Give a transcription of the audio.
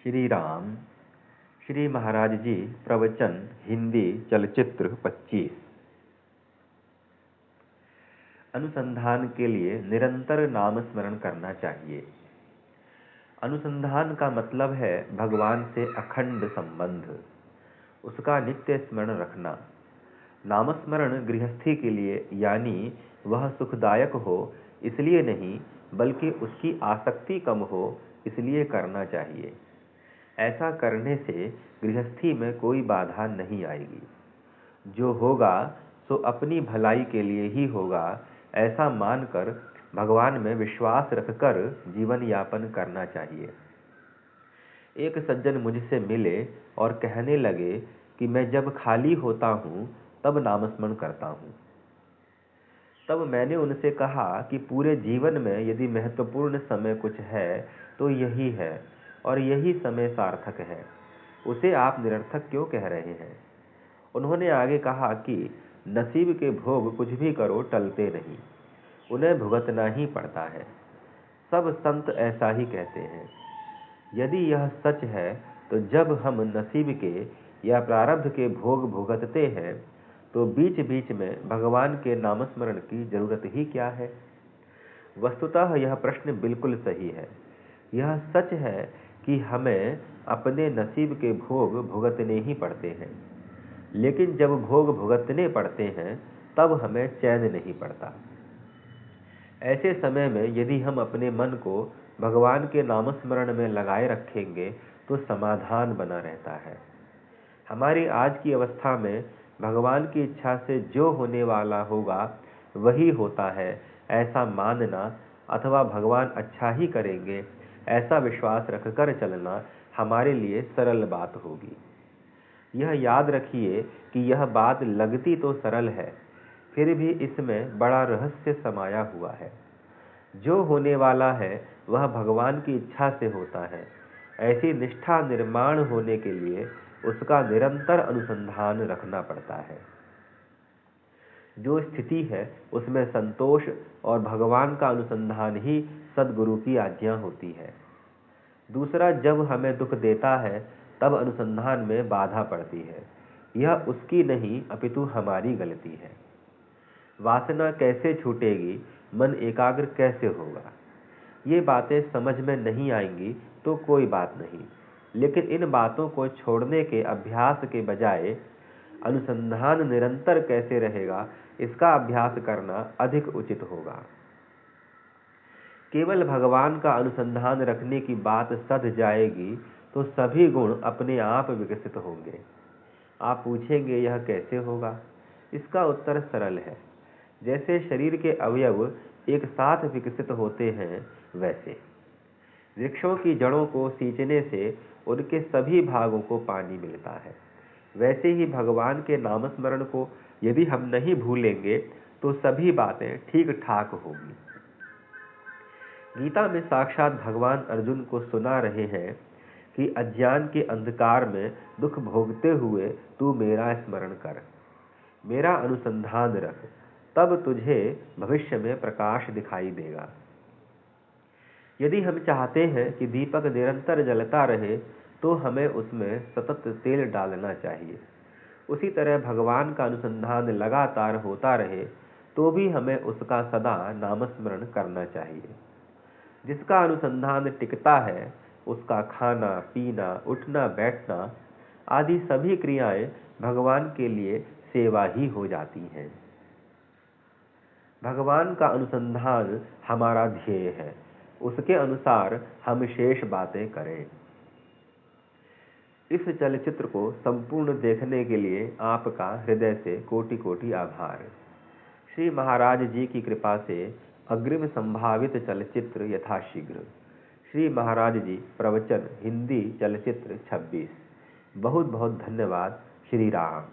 श्री राम। श्री महाराज जी प्रवचन हिंदी चलचित्र 25। अनुसंधान के लिए निरंतर नाम स्मरण करना चाहिए। अनुसंधान का मतलब है भगवान से अखंड संबंध, उसका नित्य स्मरण रखना। नामस्मरण गृहस्थी के लिए यानी वह सुखदायक हो इसलिए नहीं, बल्कि उसकी आसक्ति कम हो इसलिए करना चाहिए। ऐसा करने से गृहस्थी में कोई बाधा नहीं आएगी। जो होगा सो अपनी भलाई के लिए ही होगा, ऐसा मानकर भगवान में विश्वास रखकर जीवन यापन करना चाहिए। एक सज्जन मुझसे मिले और कहने लगे कि मैं जब खाली होता हूँ तब नामस्मरण करता हूँ। तब मैंने उनसे कहा कि पूरे जीवन में यदि महत्वपूर्ण समय कुछ है तो यही है, और यही समय सार्थक है, उसे आप निरर्थक क्यों कह रहे हैं। उन्होंने आगे कहा कि नसीब के भोग कुछ भी करो टलते नहीं, उन्हें भुगतना ही पड़ता है। सब संत ऐसा ही कहते हैं। यदि यह सच है तो जब हम नसीब के या प्रारब्ध के भोग भुगतते हैं तो बीच बीच में भगवान के नामस्मरण की जरूरत ही क्या है। वस्तुतः यह प्रश्न बिल्कुल सही है। यह सच है कि हमें अपने नसीब के भोग भुगतने ही पड़ते हैं, लेकिन जब भोग भुगतने पड़ते हैं तब हमें चैन नहीं पड़ता। ऐसे समय में यदि हम अपने मन को भगवान के नामस्मरण में लगाए रखेंगे तो समाधान बना रहता है। हमारी आज की अवस्था में भगवान की इच्छा से जो होने वाला होगा वही होता है, ऐसा मानना अथवा भगवान अच्छा ही करेंगे ऐसा विश्वास रखकर चलना हमारे लिए सरल बात होगी। यह याद रखिए कि यह बात लगती तो सरल है, फिर भी इसमें बड़ा रहस्य समाया हुआ है। जो होने वाला है वह भगवान की इच्छा से होता है। ऐसी निष्ठा निर्माण होने के लिए उसका निरंतर अनुसंधान रखना पड़ता है। जो स्थिति है उसमें संतोष और भगवान का अनुसंधान ही सद्गुरु की आज्ञा होती है। दूसरा, जब हमें दुख देता है तब अनुसंधान में बाधा पड़ती है। यह उसकी नहीं अपितु हमारी गलती है। वासना कैसे छूटेगी, मन एकाग्र कैसे होगा, ये बातें समझ में नहीं आएंगी तो कोई बात नहीं, लेकिन इन बातों को छोड़ने के अभ्यास के बजाय अनुसंधान निरंतर कैसे रहेगा इसका अभ्यास करना अधिक उचित होगा। केवल भगवान का अनुसंधान रखने की बात सध जाएगी तो सभी गुण अपने आप विकसित होंगे। आप पूछेंगे यह कैसे होगा? इसका उत्तर सरल है। जैसे शरीर के अवयव एक साथ विकसित होते हैं, वैसे वृक्षों की जड़ों को सींचने से उनके सभी भागों को पानी मिलता है। वैसे ही भगवान के नामस्मरण को यदि हम नहीं भूलेंगे तो सभी बातें ठीक ठाक होगी। गीता में साक्षात भगवान अर्जुन को सुना रहे हैं कि अज्ञान के अंधकार में दुख भोगते हुए तू मेरा स्मरण कर, मेरा अनुसंधान रख, तब तुझे भविष्य में प्रकाश दिखाई देगा। यदि हम चाहते हैं कि दीपक निरंतर जलता रहे तो हमें उसमें सतत तेल डालना चाहिए। उसी तरह भगवान का अनुसंधान लगातार होता रहे तो भी हमें उसका सदा नामस्मरण करना चाहिए। जिसका अनुसंधान टिकता है उसका खाना पीना उठना बैठना आदि सभी क्रियाएं भगवान के लिए सेवा ही हो जाती हैं। भगवान का अनुसंधान हमारा ध्येय है, उसके अनुसार हम शेष बातें करें। इस चलचित्र को संपूर्ण देखने के लिए आपका हृदय से कोटि कोटि आभार। श्री महाराज जी की कृपा से अग्रिम संभावित चलचित्र यथाशीघ्र। श्री महाराज जी प्रवचन हिंदी चलचित्र 26। बहुत बहुत धन्यवाद। श्री राम।